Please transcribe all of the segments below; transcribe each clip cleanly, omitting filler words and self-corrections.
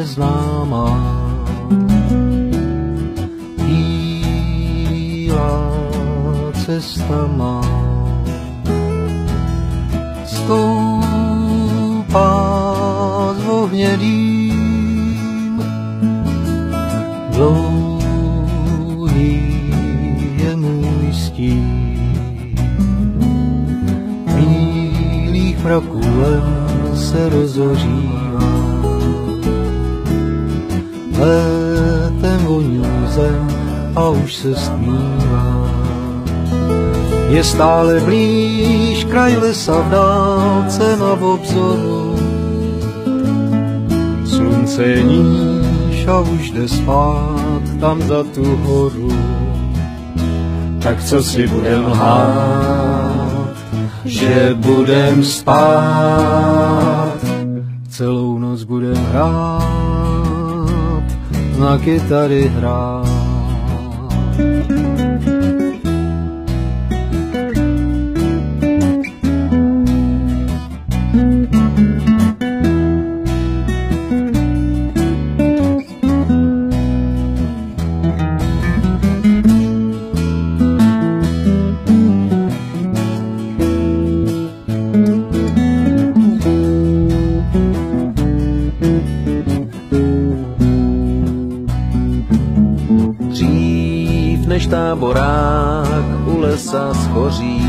neznámá. Bílá cesta má, stoupá s ohnědým, dlouhý je můj stín. Bílých mraků se rozořívá, létem voní zem a už se stmívá. Je stále blíž kraj lesa v dálce na obzoru, slunce je níž a už jde spát tam za tu horu. Tak co si budem lhát, že budem spát, celou noc budem hrát, na kytary hrát. Než táborák u lesa schoří,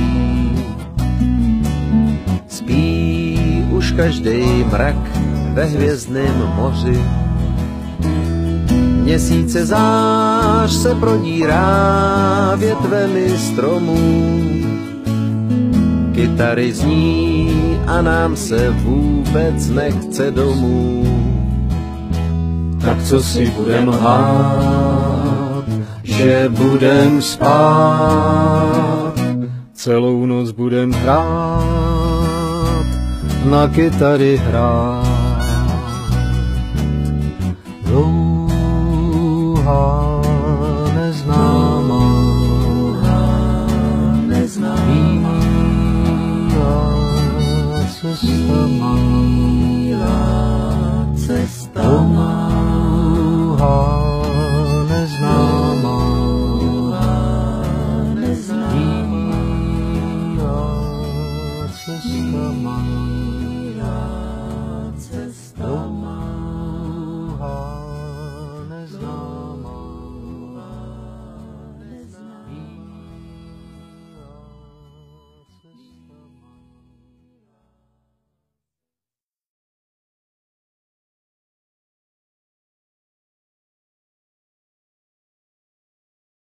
spí už každej mrak ve hvězdném moři. Měsíce zář se prodírá větvemi stromů, kytary zní a nám se vůbec nechce domů. Tak co si budem lhát, že budem spát, celou noc budem hrát, na kytary hrát. Dlouhá